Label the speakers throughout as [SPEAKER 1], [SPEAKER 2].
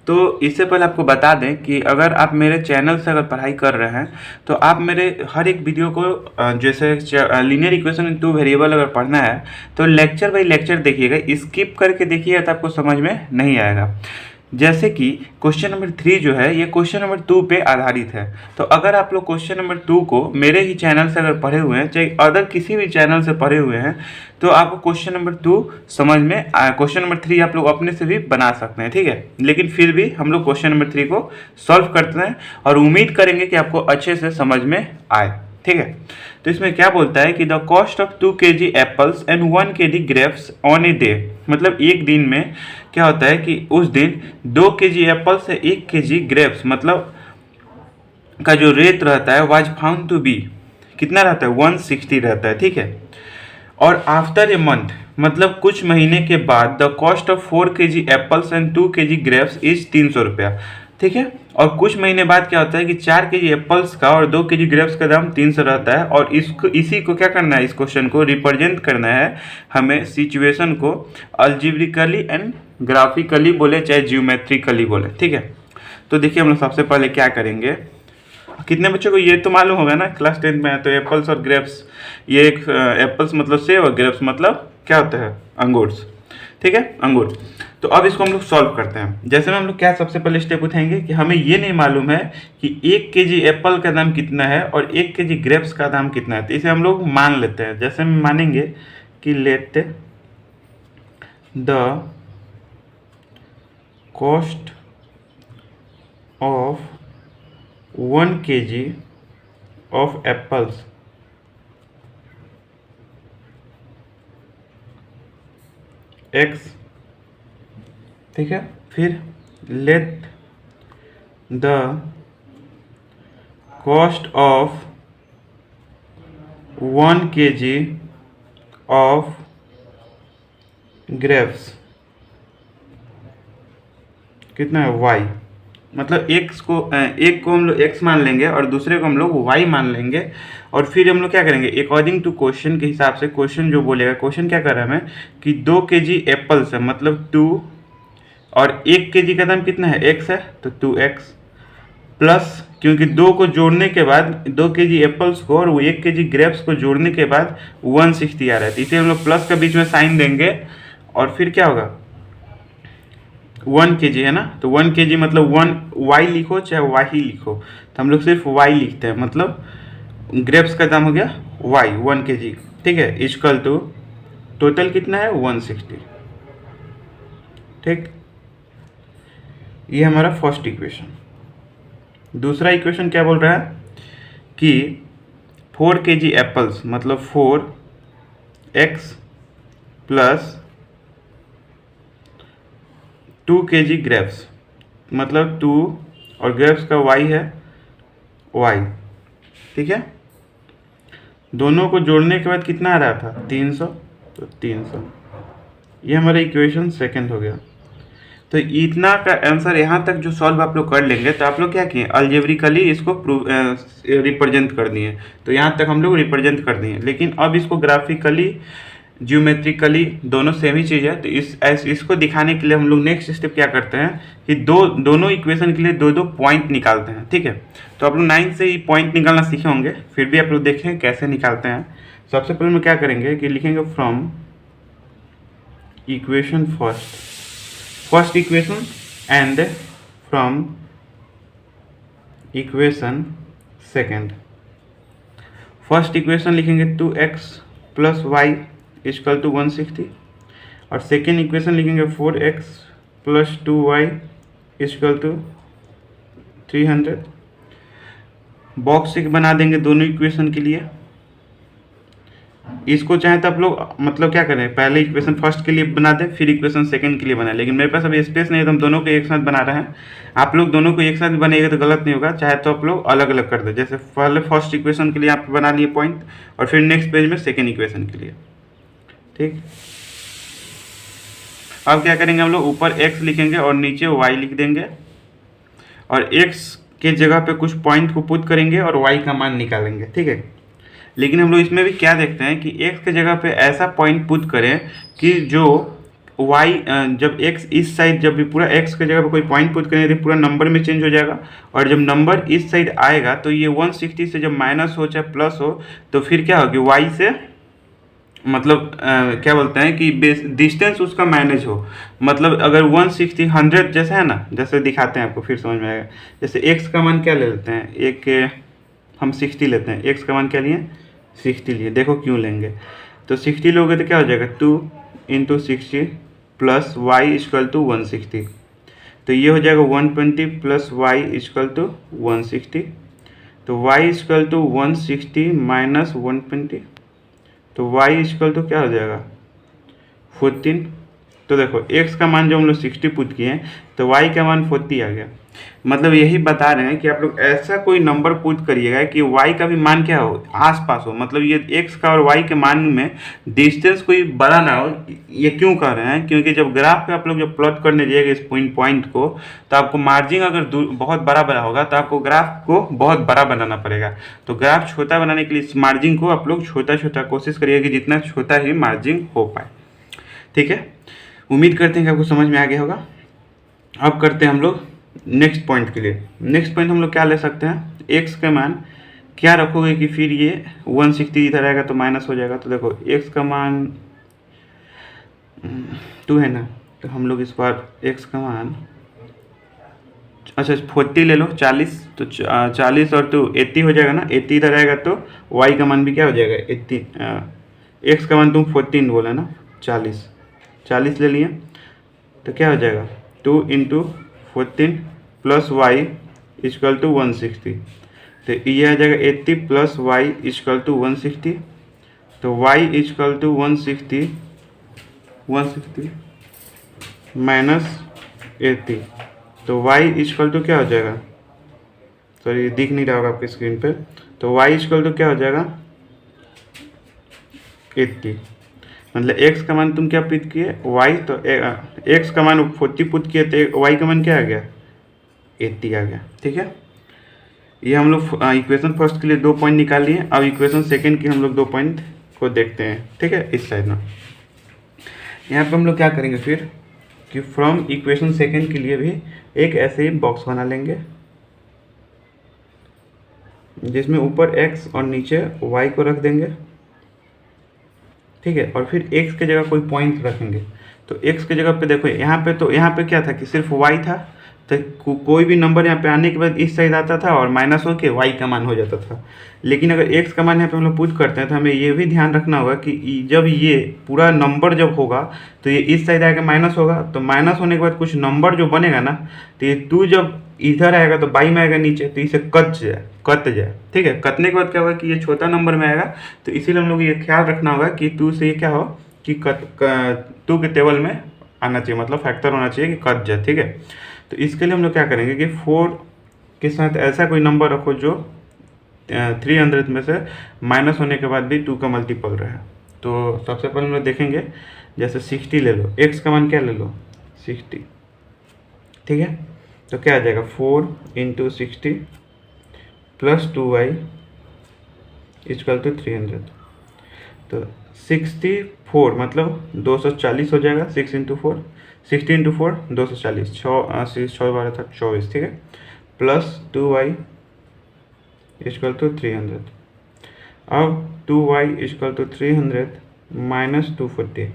[SPEAKER 1] तो इससे पहले आपको बता दें कि अगर आप मेरे चैनल से अगर पढ़ाई कर रहे हैं तो आप मेरे हर एक वीडियो को जैसे linear equation in two variable अगर पढ़ना है तो लेक्चर बाई लेक्चर देखिएगा, स्किप करके देखिएगा तो आपको समझ में नहीं आएगा। जैसे कि क्वेश्चन नंबर 3 जो है ये क्वेश्चन नंबर 2 पे आधारित है। तो अगर आप लोग क्वेश्चन नंबर 2 को मेरे ही चैनल से अगर पढ़े हुए हैं, चाहे अदर किसी भी चैनल से पढ़े हुए हैं, तो आपको क्वेश्चन नंबर 2 समझ में क्वेश्चन नंबर 3 आप लोग अपने से भी बना सकते हैं, ठीक है। लेकिन फिर भी हम लोग क्वेश्चन नंबर 3 को सॉल्व करते हैं और उम्मीद करेंगे कि आपको अच्छे से समझ में आए, ठीक है। तो इसमें क्या बोलता है कि the cost of 2 kg apples and 1 kg grapes on a day, मतलब एक दिन में क्या होता है कि उस दिन 2 kg एप्पल से 1 kg ग्रेप्स मतलब का जो रेट रहता है वाज फाउंड टू बी कितना रहता है 160 रहता है, ठीक है। और आफ्टर ए मंथ मतलब कुछ महीने के बाद the cost of 4 kg apples and 2 kg grapes is 300 रुपया, ठीक है। और कुछ महीने बाद क्या होता है कि 4 kg एप्पल्स का और 2 kg ग्रेप्स का दाम 300 रहता है। और इसी को क्या करना है, इस क्वेश्चन को रिप्रेजेंट करना है हमें सिचुएशन को अलजेब्रिकली एंड ग्राफिकली बोले चाहे जियोमेट्रिकली बोले, ठीक है। तो देखिए हम लोग सबसे पहले क्या करेंगे, कितने बच्चों को ये तो मालूम होगा ना, क्लास 10 में है तो एप्पल्स और ग्रेप्स, ये एक एप्पल्स मतलब सेब और ग्रेप्स मतलब क्या होता है अंगूर, ठीक है, अंगूर। तो अब इसको हम लोग सॉल्व करते हैं। जैसे में हम लोग क्या सबसे पहले स्टेप उठाएंगे कि हमें ये नहीं मालूम है कि 1 kg एप्पल का दाम कितना है और 1 kg ग्रेप्स का दाम कितना है, तो इसे हम लोग मान लेते हैं। जैसे हम मानेंगे कि let the cost of 1 kg of apples x, ठीक है। फिर let the cost of 1 kg of grapes कितना है y, मतलब एक को हम लोग x मान लेंगे और दूसरे को हम लोग y मान लेंगे। और फिर हम लोग क्या करेंगे अकॉर्डिंग टू क्वेश्चन के हिसाब से, क्वेश्चन जो बोलेगा, क्वेश्चन क्या कर रहा है हमें कि 2 kg एप्पल्स है मतलब 2 और 1 kg का दाम कितना है x है तो 2x प्लस, क्योंकि 2 को जोड़ने के बाद 2 kg एप्पल्स को और वो 1 kg ग्रेप्स को जोड़ने के बाद 160 आ रहा है, तो इसे हम लोग प्लस का बीच में साइन देंगे और फिर क्या होगा 1 kg है ना, तो 1 kg मतलब 1 y लिखो चाहे y ही लिखो, तो हम लोग सिर्फ y लिखते हैं, मतलब ग्रेप्स का दाम हो गया y 1 kg, ठीक है, इक्वल टू टोटल कितना है 160, ठीक। ये हमारा फर्स्ट इक्वेशन। दूसरा इक्वेशन क्या बोल रहा है कि 4 kg एप्पल्स मतलब 4x प्लस 2 kg ग्रेप्स मतलब 2 और ग्रेप्स का y है y, ठीक है। दोनों को जोड़ने के बाद कितना आ रहा था 300, तो 300, ये हमारा इक्वेशन सेकंड हो गया। तो इतना का आंसर यहाँ तक जो सॉल्व आप लोग कर लेंगे तो आप लोग क्या किए अलजेब्रिकली इसको रिप्रेजेंट कर दिए, तो यहाँ तक हम लोग रिप्रेजेंट कर दिए। लेकिन अब इसको ग्राफिकली जियोमेट्रिकली दोनों सेम ही चीज़ है, तो इसको दिखाने के लिए हम लोग नेक्स्ट स्टेप क्या करते हैं कि दोनों इक्वेशन के लिए दो पॉइंट निकालते हैं, ठीक है। तो आप लोग 9 से ही पॉइंट निकालना सीखे होंगे, फिर भी आप लोग देखें कैसे निकालते हैं। सबसे पहले हम क्या करेंगे कि लिखेंगे from equation first equation and from equation second. First equation लिखेंगे 2x plus y equal to 160 और सेकेंड इक्वेशन लिखेंगे 4x plus 2y equal to 300। Box एक बना देंगे दोनों इक्वेशन के लिए। इसको चाहे तो आप लोग मतलब क्या करें पहले इक्वेशन फर्स्ट के लिए बना दें फिर इक्वेशन सेकंड के लिए बनाए, लेकिन मेरे पास अभी स्पेस नहीं है तो हम दोनों को एक साथ बना रहे हैं। आप लोग दोनों को एक साथ बनेगा तो गलत नहीं होगा, चाहे तो आप लोग अलग अलग कर दें। जैसे पहले फर्स्ट इक्वेशन के लिए आप बना लिए पॉइंट और फिर नेक्स्ट पेज में सेकेंड इक्वेशन के लिए, ठीक। अब क्या करेंगे हम लोग ऊपर x लिखेंगे और नीचे y लिख देंगे और x के जगह पे कुछ पॉइंट को पुट करेंगे और y का मान निकालेंगे, ठीक है। लेकिन हम लोग इसमें भी क्या देखते हैं कि x के जगह पे ऐसा पॉइंट पुट करें कि जो y जब x इस साइड, जब भी पूरा x की जगह पर कोई पॉइंट पुट करेंगे तो पूरा नंबर में चेंज हो जाएगा, और जब नंबर इस साइड आएगा तो ये 160 से जब माइनस हो चाहे प्लस हो तो फिर क्या होगी, y से मतलब क्या बोलते हैं कि डिस्टेंस उसका मैनेज हो। मतलब अगर 160 100 जैसे है ना, जैसे दिखाते हैं आपको फिर समझ में आएगा। जैसे x का मान क्या ले लेते हैं, एक हम 60 लेते हैं, x का मान क्या लिए 60 लिए, देखो क्यों लेंगे। तो 60 लोगे तो क्या हो जाएगा 2 into 60 plus y equal to 160, तो ये हो जाएगा 120 प्लस वाई इक्वल टू 160, तो y इक्वल टू 160 माइनस 120, तो y इक्वल टू क्या हो जाएगा 14। तो देखो x का मान जो हम लोग 60 पुट किए हैं तो y का मान 40 आ गया। मतलब यही बता रहे हैं कि आप लोग ऐसा कोई नंबर पुट करिएगा कि y का भी मान क्या हो, आसपास हो। मतलब ये x का और y के मान में डिस्टेंस कोई बड़ा ना हो। ये क्यों कह रहे हैं, क्योंकि जब ग्राफ पे आप लोग जब प्लॉट करने जाइएगा इस पॉइंट को, तो आपको मार्जिन अगर बहुत बड़ा बड़ा होगा तो आपको ग्राफ को बहुत बड़ा बनाना पड़ेगा। तो ग्राफ छोटा बनाने के लिए इस मार्जिन को आप लोग छोटा छोटा कोशिश करिएगा कि जितना छोटा ही मार्जिन हो पाए। ठीक है, उम्मीद करते हैं कि आपको समझ में आ गया होगा। अब करते हैं हम लोग नेक्स्ट पॉइंट के लिए। नेक्स्ट पॉइंट हम लोग क्या ले सकते हैं, x का मान क्या रखोगे कि फिर ये 160 इधर आएगा तो माइनस हो जाएगा। तो देखो x का मान 2 है ना, तो हम लोग इस बार x का मान अच्छा 40 ले लो, 40, तो 40 और 2 80 हो जाएगा ना, 80 इधर आएगा तो y का मान भी क्या हो जाएगा 80। x का मान तुम 14 बोला ना, 40 ले लिए, तो क्या हो जाएगा 2 into 14 plus y equal to 160, तो ये आ जाएगा 80 प्लस वाई इक्वल टू 160, तो y इक्वल टू 160 माइनस 80, तो y इक्वल टू क्या हो जाएगा, सॉरी दिख नहीं रहा होगा आपकी स्क्रीन पे, तो y इक्वल टू क्या हो जाएगा 80। मतलब x का मान तुम क्या पुट किए y, तो x का मान 40 पुट किए तो y का मान क्या आ गया 80 आ गया। ठीक है, ये हम लोग इक्वेशन फर्स्ट के लिए 2 पॉइंट निकाल लिए। अब इक्वेशन सेकंड की हम लोग 2 पॉइंट को देखते हैं। ठीक है, इस साइड में यहाँ पे हम लोग क्या करेंगे फिर कि फ्रॉम इक्वेशन सेकंड के लिए भी एक ऐसे ही बॉक्स बना लेंगे जिसमें ऊपर x और नीचे y को रख देंगे। ठीक है, और फिर x की जगह कोई पॉइंट रखेंगे। तो x की जगह पे देखो यहाँ पे क्या था कि सिर्फ y था, तो कोई भी नंबर यहाँ पे आने के बाद इस साइड आता था और माइनस होके y का मान हो जाता था। लेकिन अगर x का मान यहाँ पे हम लोग पुट करते हैं तो हमें ये भी ध्यान रखना होगा कि जब ये पूरा नंबर जब होगा तो ये इस साइड आके माइनस होगा, तो माइनस होने के बाद कुछ नंबर जो बनेगा ना, तो ये 2 जब इधर आएगा तो बाई में आएगा नीचे, तो इसे कट जाए। ठीक है, कटने के बाद क्या होगा कि ये छोटा नंबर में आएगा, तो इसीलिए हम लोग ये ख्याल रखना होगा कि 2 से ये क्या हो कि 2 के टेबल में आना चाहिए, मतलब फैक्टर होना चाहिए कि कट जाए। ठीक है, तो इसके लिए हम लोग क्या करेंगे कि 4 के साथ ऐसा कोई नंबर रखो जो 300 में से माइनस होने के बाद भी 2 का मल्टीपल रहे। तो सबसे पहले हम लोग देखेंगे, जैसे 60 ले लो, x का मान क्या ले लो 60। ठीक है, तो क्या आ जाएगा 4 into 60 plus 2y equal to 300, तो 64 मतलब 240 हो जाएगा। 6 इंटू 4 60 इंटू 4 240, 6 12 था 24। ठीक है, प्लस 2y इक्वल टू 300। अब 2y इक्वल टू 300 माइनस 240,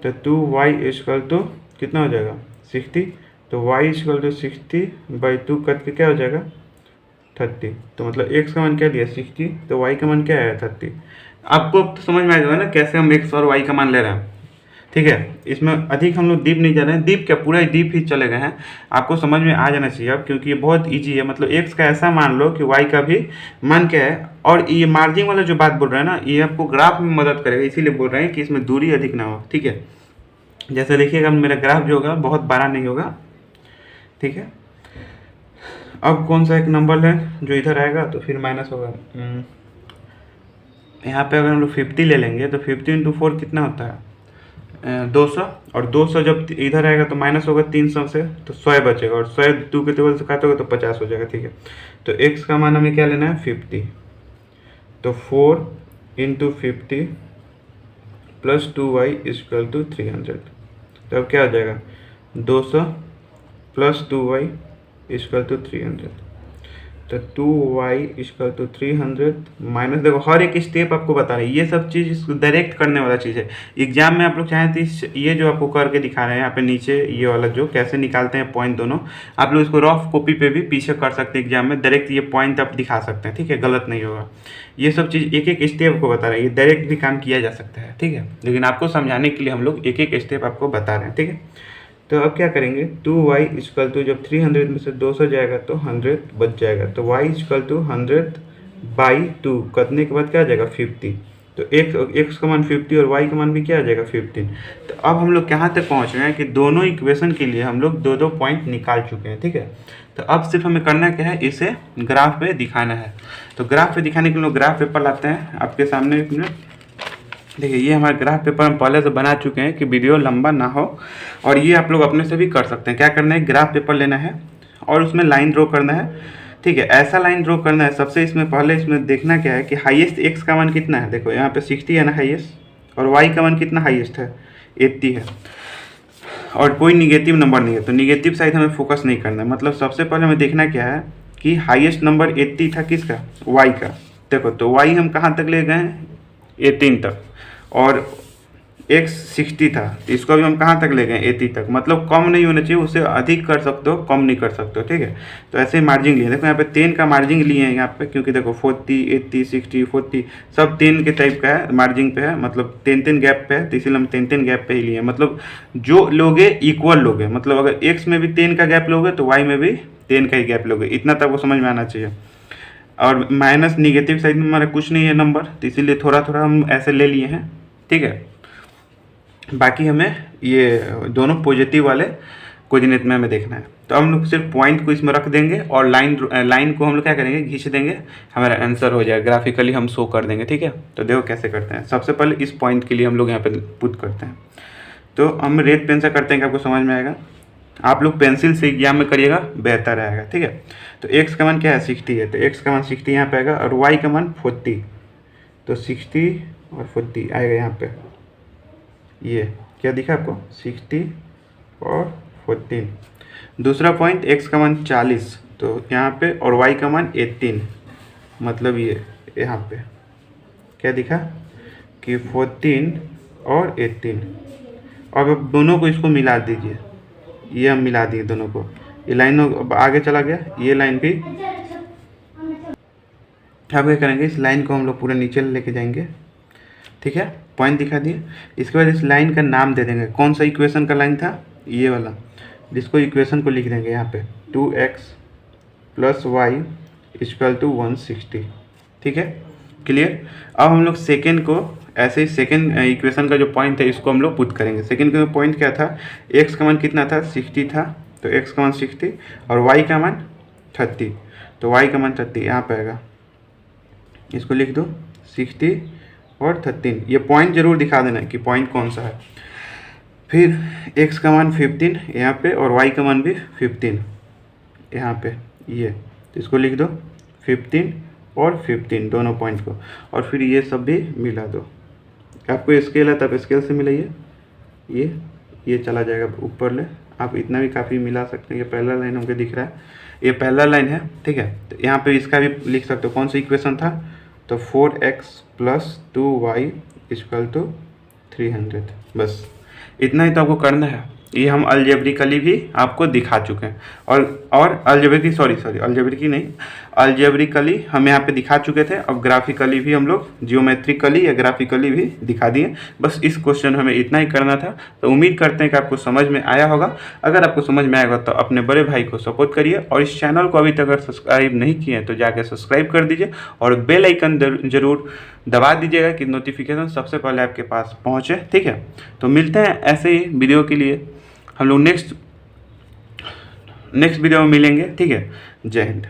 [SPEAKER 1] तो 2y इक्वल टू कितना हो जाएगा 60, तो y equal to 60 by 2 cut के क्या हो जाएगा 30। तो मतलब x का मान क्या दिया 60, तो y का मान क्या है 30। आपको तो समझ में आ जाएगा ना कैसे हम x और y का मान ले रहे हैं। ठीक है, इसमें अधिक हम लोग डीप नहीं जा रहे हैं, डीप क्या पूरा डीप ही चले गए हैं, आपको समझ में आ जाना चाहिए अब, क्योंकि ये बहुत इजी है। मतलब x का ऐसा मान लो कि y का भी मान क्या है, और ये मार्जिन वाला जो बात बोल रहे हैं ना, ये आपको ग्राफ में मदद करेगा, इसीलिए बोल रहे हैं कि इसमें दूरी अधिक ना हो। ठीक है, जैसे देखिएगा मेरा ग्राफ जो होगा बहुत बड़ा नहीं होगा। ठीक है, अब कौन सा एक नंबर है जो इधर आएगा तो फिर माइनस होगा। यहाँ पे अगर हम लोग 50 ले लेंगे तो 50 इंटू 4 कितना होता है 200, और 200 जब इधर आएगा तो माइनस होगा 300 से, तो 100 बचेगा, और 100 2 के टेबल से काटोगे तो 50 हो जाएगा। ठीक है, तो x का मान हमें क्या लेना है 50, तो 4 into 50 plus 2y equal to 300। तो अब क्या हो जाएगा 200 प्लस 2y इक्वल टू 300। तो 2y इक्वल टू 300 माइनस, देखो हर एक स्टेप आपको बता रहे हैं, ये सब चीज़ डायरेक्ट करने वाला चीज़ है। एग्जाम में आप लोग चाहें तो ये जो आपको करके दिखा रहे हैं यहाँ पे नीचे, ये वाला जो कैसे निकालते हैं पॉइंट दोनों, आप लोग इसको रफ कॉपी पे भी पीछे कर सकते हैं एग्जाम में, डायरेक्ट ये पॉइंट आप दिखा सकते हैं, ठीक है, गलत नहीं होगा। ये सब चीज़ एक एक स्टेप को बता रहे हैं, ये डायरेक्ट भी काम किया जा सकता है, ठीक है, लेकिन आपको समझाने के लिए हम लोग एक एक स्टेप आपको बता रहे हैं, ठीक है। तो अब क्या करेंगे 2y इक्वल टू, जब 300 में से 200 जाएगा तो 100 बच जाएगा, तो y इक्वल टू 100/2 करने के बाद क्या आ जाएगा 50। तो x का मान 50 और y का मान भी क्या आ जाएगा 15। तो अब हम लोग कहाँ तक पहुँच रहे हैं कि दोनों इक्वेशन के लिए हम लोग दो पॉइंट निकाल चुके हैं, ठीक है। तो अब सिर्फ हमें करना क्या है, इसे ग्राफ पे दिखाना है। तो ग्राफ पे दिखाने के लिए ग्राफ पेपर लाते हैं आपके सामने, एक मिनट। देखिए ये हमारा ग्राफ पेपर हम पहले से बना चुके हैं कि वीडियो लंबा ना हो, और ये आप लोग अपने से भी कर सकते हैं। क्या करना है, ग्राफ पेपर लेना है और उसमें लाइन ड्रॉ करना है, ठीक है। ऐसा लाइन ड्रॉ करना है, सबसे इसमें पहले इसमें देखना क्या है कि हाईएस्ट एक्स का मान कितना है। देखो यहाँ पे 60 है ना हाईएस्ट, और वाई का मान कितना हाईएस्ट है 80 है, और कोई निगेटिव नंबर नहीं है, तो निगेटिव साइड हमें फोकस नहीं करना है। मतलब सबसे पहले हमें देखना क्या है कि हाईएस्ट नंबर 80 था किसका, वाई का। देखो तो वाई हम कहाँ तक ले गए हैं 18 तक, और x 60 था, तो इसको भी हम कहाँ तक ले गए 80 तक। मतलब कम नहीं होना चाहिए, उससे अधिक कर सकते हो, कम नहीं कर सकते हो, ठीक है। तो ऐसे मार्जिन लिए, देखो यहाँ पे 10 का मार्जिन लिए हैं यहाँ पे, क्योंकि देखो 40 80 60 40 सब 10 के टाइप का है, मार्जिन पे है, मतलब 10 गैप पे है, तो इसीलिए हम 10 गैप पे ही लिए। मतलब जो लोगे इक्वल लोगे, मतलब अगर x में भी 10 का गैप लोगे तो y में भी 10 का ही गैप लोगे, इतना तक वो समझ में आना चाहिए। और माइनस निगेटिव साइड में हमारा कुछ नहीं है नंबर, तो इसीलिए थोड़ा थोड़ा हम ऐसे ले लिए हैं, ठीक है। बाकी हमें ये दोनों पॉजिटिव वाले कोऑर्डिनेट में हमें देखना है। तो हम लोग सिर्फ पॉइंट को इसमें रख देंगे और लाइन को हम लोग क्या करेंगे, खींच देंगे, हमारा आंसर हो जाएगा, ग्राफिकली हम शो कर देंगे, ठीक है। तो देखो कैसे करते हैं। सबसे पहले इस पॉइंट के लिए हम लोग यहाँ पे पुट करते हैं, तो हम रेड पेन से करते हैं कि आपको समझ में आएगा। आप लोग पेंसिल से एग्जाम में करिएगा, बेहतर रहेगा, ठीक है। तो x का मान क्या है 60 है, तो x का मान 60 यहाँ पे आएगा, और y का मान 40, तो 60 और 40 आएगा यहाँ पे। ये क्या दिखा आपको 60 और 14। दूसरा पॉइंट x का मान 40, तो यहाँ पे, और y का मान 18, मतलब ये यहाँ पे क्या दिखा कि 14 और 18। अब आप दोनों को इसको मिला दीजिए, ये हम मिला दिए दोनों को, ये लाइन आगे चला गया, ये लाइन भी। अब क्या करेंगे, इस लाइन को हम लोग पूरे नीचे लेके जाएंगे, ठीक है। पॉइंट दिखा दिए, इसके बाद इस लाइन का नाम दे देंगे। कौन सा इक्वेशन का लाइन था, ये वाला, जिसको इक्वेशन को लिख देंगे यहाँ पे 2x + y = 160, ठीक है, क्लियर। अब हम लोग सेकेंड को ऐसे ही, सेकेंड इक्वेशन का जो पॉइंट है इसको हम लोग पुट करेंगे। सेकेंड का पॉइंट क्या था, x का मान कितना था 60 था, तो x का मान 60 और y का मान 30, तो y का मान 30 यहाँ पे आएगा। इसको लिख दो 60 और 13, ये पॉइंट जरूर दिखा देना कि पॉइंट कौन सा है। फिर x का मान 15 यहाँ पे, और y का मान भी 15 यहाँ पे, ये, तो इसको लिख दो 15 और 15 दोनों पॉइंट को, और फिर ये सब भी मिला दो। आपको स्केल है तब स्केल से मिलाइए, ये चला जाएगा ऊपर ले, आप इतना भी काफ़ी मिला सकते हैं। ये पहला लाइन हमको दिख रहा है, ये पहला लाइन है, ठीक है। तो यहाँ पे इसका भी लिख सकते हो, कौन सा इक्वेशन था, तो 4x + 2y = 300। बस इतना ही तो आपको करना है। ये हम अलजेब्रिकली भी आपको दिखा चुके हैं, और अलजेब्रिकली हम यहाँ पे दिखा चुके थे। अब ग्राफिकली भी हम लोग जियोमेट्रिकली या ग्राफिकली भी दिखा दिए। बस इस क्वेश्चन हमें इतना ही करना था। तो उम्मीद करते हैं कि आपको समझ में आया होगा। अगर आपको समझ में आएगा तो अपने बड़े भाई को सपोर्ट करिए, और इस चैनल को अभी तक अगर सब्सक्राइब नहीं किए हैं तो जाकर सब्सक्राइब कर दीजिए, और बेल आइकन जरूर दबा दीजिएगा कि नोटिफिकेशन सबसे पहले आपके पास पहुँचे, ठीक है। तो मिलते हैं ऐसे ही वीडियो के लिए, हम लोग नेक्स्ट वीडियो में मिलेंगे, ठीक है। जय हिंद।